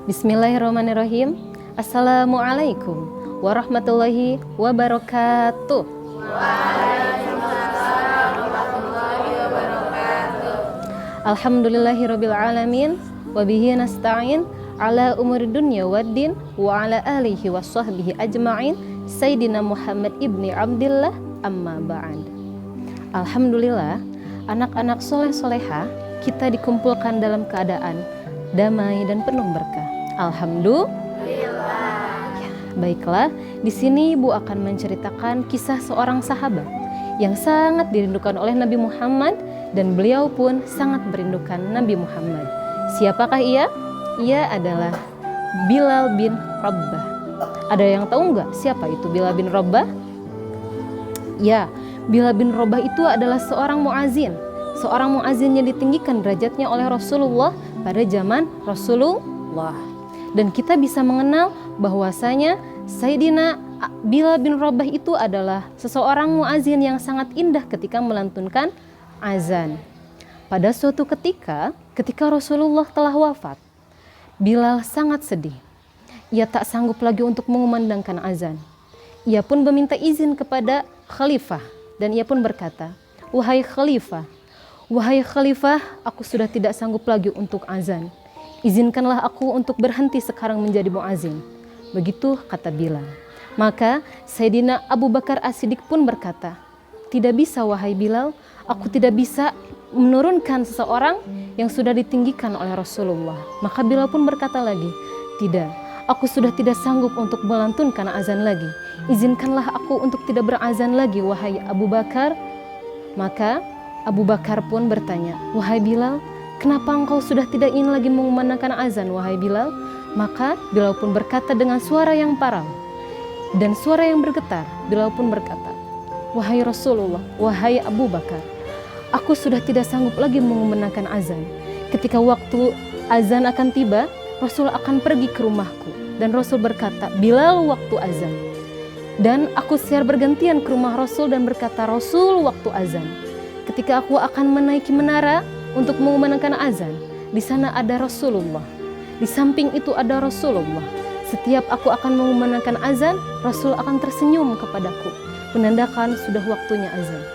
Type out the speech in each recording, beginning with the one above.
Bismillahirrahmanirrahim. Assalamualaikum warahmatullahi wabarakatuh. Waalaikumsalam warahmatullahi wabarakatuh. Alhamdulillahirabbil alamin wa bihi nasta'in ala umuri dunya waddin wa ala alihi washabbihi ajma'in Sayyidina Muhammad ibni Abdillah amma ba'd. Alhamdulillah, anak-anak soleh-soleha kita dikumpulkan dalam keadaan damai dan penuh berkah. Alhamdulillah. Baiklah, di sini Ibu akan menceritakan kisah seorang sahabat yang sangat dirindukan oleh Nabi Muhammad dan beliau pun sangat merindukan Nabi Muhammad. Siapakah ia? Ia adalah Bilal bin Rabah. Ada yang tahu nggak siapa itu Bilal bin Rabah? Ya, Bilal bin Rabah itu adalah seorang muazin. Seorang muazin yang ditinggikan derajatnya oleh Rasulullah pada zaman Rasulullah. Dan kita bisa mengenal bahwasanya Sayyidina Bilal bin Rabah itu adalah seseorang muazin yang sangat indah ketika melantunkan azan. Pada suatu ketika Rasulullah telah wafat, Bilal sangat sedih. Ia tak sanggup lagi untuk mengumandangkan azan. Ia pun meminta izin kepada khalifah dan ia pun berkata, "Wahai khalifah, aku sudah tidak sanggup lagi untuk azan. Izinkanlah aku untuk berhenti sekarang menjadi muazin." Begitu kata Bilal. Maka Sayyidina Abu Bakar As-Siddiq pun berkata, "Tidak bisa wahai Bilal, aku tidak bisa menurunkan seseorang yang sudah ditinggikan oleh Rasulullah." Maka Bilal pun berkata lagi, "Tidak, aku sudah tidak sanggup untuk melantunkan azan lagi. Izinkanlah aku untuk tidak berazan lagi wahai Abu Bakar." Maka Abu Bakar pun bertanya, "Wahai Bilal, kenapa engkau sudah tidak ingin lagi mengumandangkan azan wahai Bilal?" Maka Bilal pun berkata dengan suara yang parau dan suara yang bergetar. Bilal pun berkata, "Wahai Rasulullah, wahai Abu Bakar, aku sudah tidak sanggup lagi mengumandangkan azan. Ketika waktu azan akan tiba, Rasul akan pergi ke rumahku." Dan Rasul berkata, "Bilal, waktu azan." Dan aku secara bergantian ke rumah Rasul dan berkata, "Rasul, waktu azan." Ketika aku akan menaiki menara untuk mengumandangkan azan, di sana ada Rasulullah. Di samping itu ada Rasulullah. Setiap aku akan mengumandangkan azan, Rasul akan tersenyum kepadaku, menandakan sudah waktunya azan.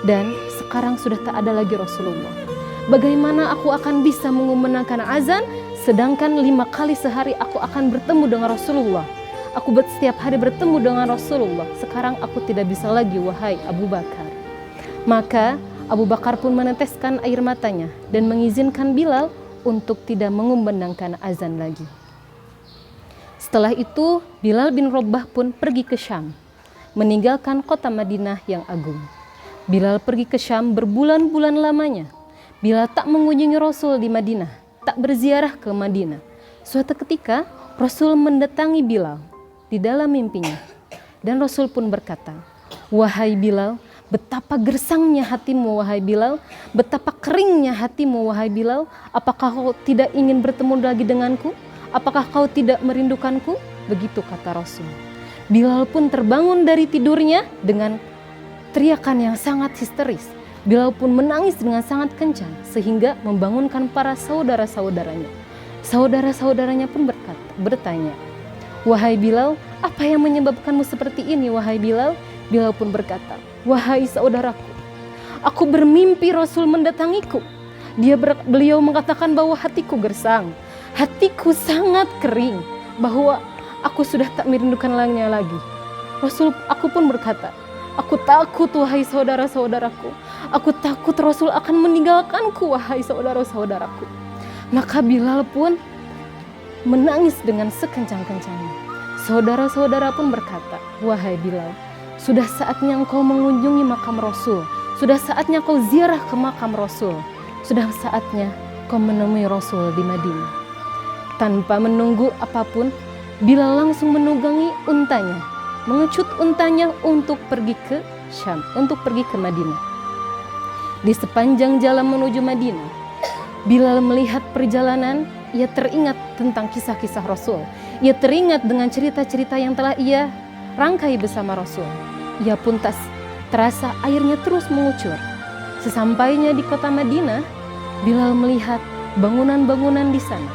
Dan sekarang sudah tak ada lagi Rasulullah. Bagaimana aku akan bisa mengumandangkan azan, sedangkan 5 kali sehari aku akan bertemu dengan Rasulullah. Aku setiap hari bertemu dengan Rasulullah. Sekarang aku tidak bisa lagi wahai Abu Bakar. Maka Abu Bakar pun meneteskan air matanya dan mengizinkan Bilal untuk tidak mengumandangkan azan lagi. Setelah itu Bilal bin Rabah pun pergi ke Syam, meninggalkan kota Madinah yang agung. Bilal pergi ke Syam berbulan-bulan lamanya. Bilal tak mengunjungi Rasul di Madinah, tak berziarah ke Madinah. Suatu ketika Rasul mendatangi Bilal di dalam mimpinya. Dan Rasul pun berkata, "Wahai Bilal, betapa gersangnya hatimu wahai Bilal, betapa keringnya hatimu wahai Bilal. Apakah kau tidak ingin bertemu lagi denganku? Apakah kau tidak merindukanku?" Begitu kata Rasul. Bilal pun terbangun dari tidurnya dengan teriakan yang sangat histeris. Bilal pun menangis dengan sangat kencang sehingga membangunkan para saudara-saudaranya. Saudara-saudaranya pun bertanya, "Wahai Bilal, apa yang menyebabkanmu seperti ini wahai Bilal?" Bilal pun berkata, "Wahai saudaraku, aku bermimpi Rasul mendatangiku. Beliau mengatakan bahwa hatiku gersang, hatiku sangat kering, bahwa aku sudah tak merindukan lagi. Aku pun berkata, aku takut wahai saudara-saudaraku. Aku takut Rasul akan meninggalkanku wahai saudara-saudaraku." Maka Bilal pun menangis dengan sekencang-kencangnya. Saudara-saudara pun berkata, "Wahai Bilal, sudah saatnya engkau mengunjungi makam Rasul. Sudah saatnya kau ziarah ke makam Rasul. Sudah saatnya kau menemui Rasul di Madinah." Tanpa menunggu apapun, Bilal langsung menunggangi untanya, mengecut untanya untuk pergi ke Syam, untuk pergi ke Madinah. Di sepanjang jalan menuju Madinah, Bilal melihat perjalanan, ia teringat tentang kisah-kisah Rasul. Ia teringat dengan cerita-cerita yang telah ia rangkai bersama Rasul. Ia pun terasa airnya terus mengucur. Sesampainya di kota Madinah, Bilal melihat bangunan-bangunan di sana.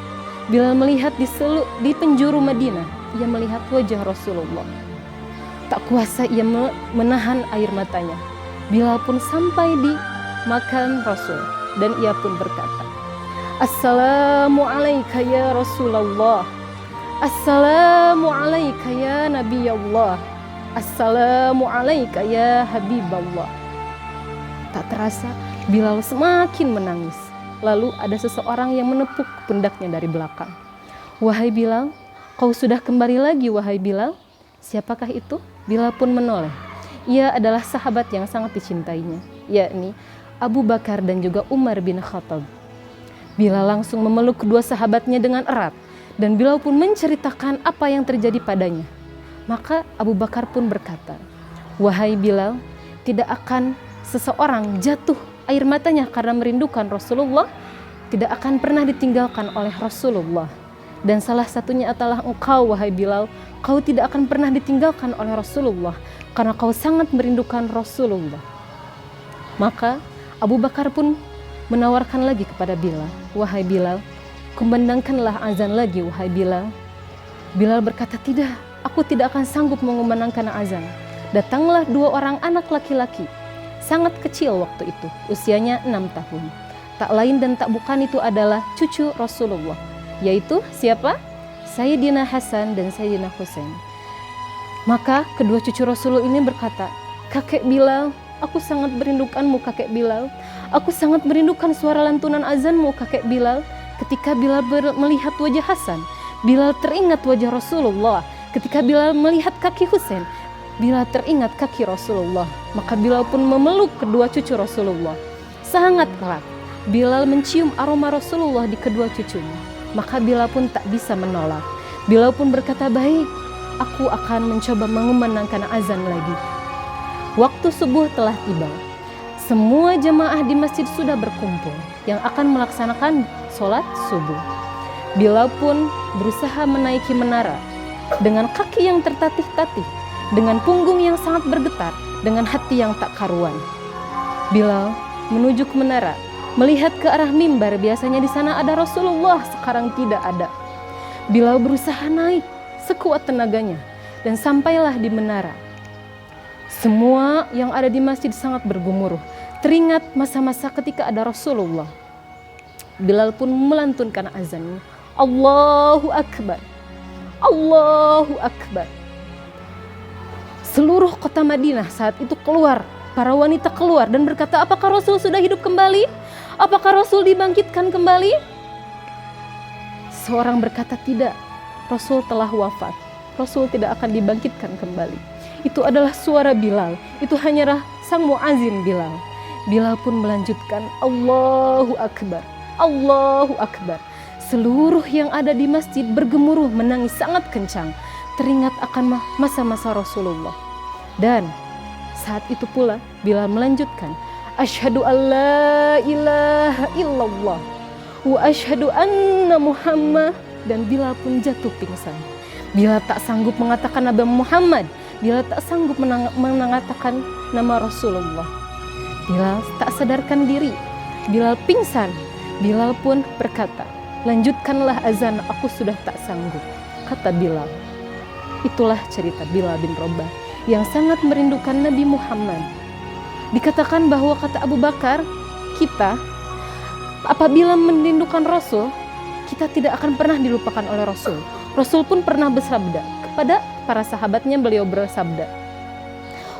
Bilal melihat di penjuru Madinah, ia melihat wajah Rasulullah. Tak kuasa ia menahan air matanya. Bilal pun sampai di makam Rasul dan ia pun berkata, "Assalamu alayka ya Rasulullah. Assalamu alayka ya Nabi Allah. Assalamu alayka ya Habiballah." Tak terasa Bilal semakin menangis. Lalu ada seseorang yang menepuk pundaknya dari belakang. "Wahai Bilal, kau sudah kembali lagi wahai Bilal." Siapakah itu? Bilal pun menoleh. Ia adalah sahabat yang sangat dicintainya, yakni Abu Bakar dan juga Umar bin Khattab. Bilal langsung memeluk kedua sahabatnya dengan erat dan Bilal pun menceritakan apa yang terjadi padanya. Maka Abu Bakar pun berkata, "Wahai Bilal, tidak akan seseorang jatuh air matanya karena merindukan Rasulullah, tidak akan pernah ditinggalkan oleh Rasulullah. Dan salah satunya adalah engkau wahai Bilal, kau tidak akan pernah ditinggalkan oleh Rasulullah karena kau sangat merindukan Rasulullah." Maka Abu Bakar pun menawarkan lagi kepada Bilal, "Wahai Bilal, kumandangkanlah azan lagi wahai Bilal." Bilal berkata, "Tidak, aku tidak akan sanggup mengumandangkan azan." Datanglah dua orang anak laki-laki, sangat kecil waktu itu, usianya 6 tahun. Tak lain dan tak bukan itu adalah cucu Rasulullah, yaitu siapa? Sayyidina Hasan dan Sayyidina Husain. Maka kedua cucu Rasulullah ini berkata, "Kakek Bilal, aku sangat merindukanmu kakek Bilal. Aku sangat merindukan suara lantunan azanmu kakek Bilal." Ketika Bilal melihat wajah Hasan, Bilal teringat wajah Rasulullah. Ketika Bilal melihat kaki Husain, Bilal teringat kaki Rasulullah. Maka Bilal pun memeluk kedua cucu Rasulullah sangat erat. Bilal mencium aroma Rasulullah di kedua cucunya. Maka Bilal pun tak bisa menolak. Bilal pun berkata, "Baik, aku akan mencoba mengumandangkan azan lagi." Waktu subuh telah tiba. Semua jemaah di masjid sudah berkumpul yang akan melaksanakan sholat subuh. Bilal pun berusaha menaiki menara dengan kaki yang tertatih-tatih, dengan punggung yang sangat bergetar, dengan hati yang tak karuan. Bilal menuju ke menara, melihat ke arah mimbar. Biasanya di sana ada Rasulullah, sekarang tidak ada. Bilal berusaha naik sekuat tenaganya dan sampailah di menara. Semua yang ada di masjid sangat bergemuruh, teringat masa-masa ketika ada Rasulullah. Bilal pun melantunkan azannya, "Allahu Akbar, Allahu Akbar." Seluruh kota Madinah saat itu keluar, para wanita keluar dan berkata, "Apakah Rasul sudah hidup kembali? Apakah Rasul dibangkitkan kembali?" Seorang berkata, "Tidak, Rasul telah wafat. Rasul tidak akan dibangkitkan kembali." Itu adalah suara Bilal, itu hanyalah sang muazin Bilal. Bilal pun melanjutkan, "Allahu Akbar, Allahu Akbar." Seluruh yang ada di masjid bergemuruh menangis sangat kencang, teringat akan masa-masa Rasulullah. Dan saat itu pula Bilal melanjutkan, "Asyhadu an la ilaha illallah wa asyhadu anna Muhammad." Dan Bilal pun jatuh pingsan. Bilal tak sanggup mengatakan Nabi Muhammad. Bilal tak sanggup mengatakan nama Rasulullah. Bilal tak sadarkan diri. Bilal pingsan. Bilal pun berkata, "Lanjutkanlah azan, aku sudah tak sanggup," kata Bilal. Itulah cerita Bilal bin Rabah yang sangat merindukan Nabi Muhammad. Dikatakan bahwa kata Abu Bakar, kita apabila merindukan Rasul, kita tidak akan pernah dilupakan oleh Rasul. Rasul pun pernah bersabda kepada para sahabatnya, beliau bersabda,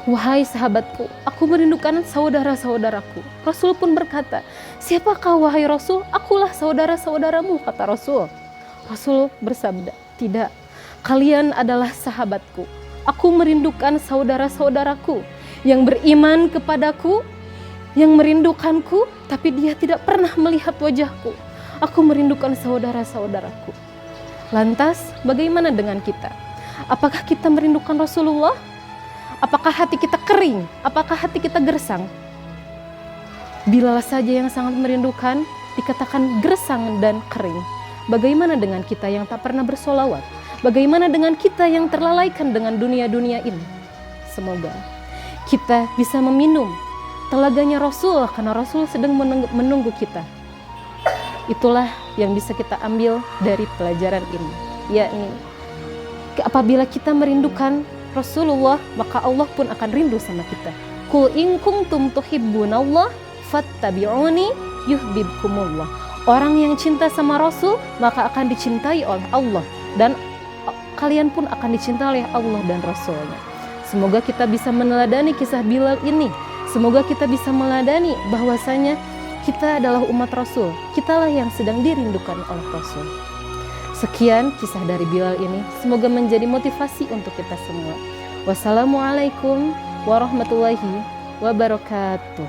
"Wahai sahabatku, aku merindukan saudara-saudaraku." Rasul pun berkata, "Siapakah wahai Rasul? Akulah saudara-saudaramu," kata Rasul. Rasul bersabda, "Tidak, kalian adalah sahabatku. Aku merindukan saudara-saudaraku yang beriman kepadaku, yang merindukanku, tapi dia tidak pernah melihat wajahku. Aku merindukan saudara-saudaraku." Lantas, bagaimana dengan kita? Apakah kita merindukan Rasulullah? Apakah hati kita kering? Apakah hati kita gersang? Bilal saja yang sangat merindukan dikatakan gersang dan kering. Bagaimana dengan kita yang tak pernah bersolawat? Bagaimana dengan kita yang terlalaikan dengan dunia-dunia ini? Semoga kita bisa meminum telaganya Rasul, karena Rasul sedang menunggu kita. Itulah yang bisa kita ambil dari pelajaran ini, yakni apabila kita merindukan Rasulullah, maka Allah pun akan rindu sama kita. Qul in kuntum tuhibbunallah fattabi'uni yuhibbukumullah. Orang yang cinta sama Rasul maka akan dicintai oleh Allah, dan kalian pun akan dicintai oleh Allah dan Rasulnya. Semoga kita bisa meneladani kisah Bilal ini. Semoga kita bisa meneladani bahwasanya kita adalah umat Rasul. Kitalah yang sedang dirindukan oleh Rasul. Sekian kisah dari Bilal ini. Semoga menjadi motivasi untuk kita semua. Wassalamualaikum warahmatullahi wabarakatuh.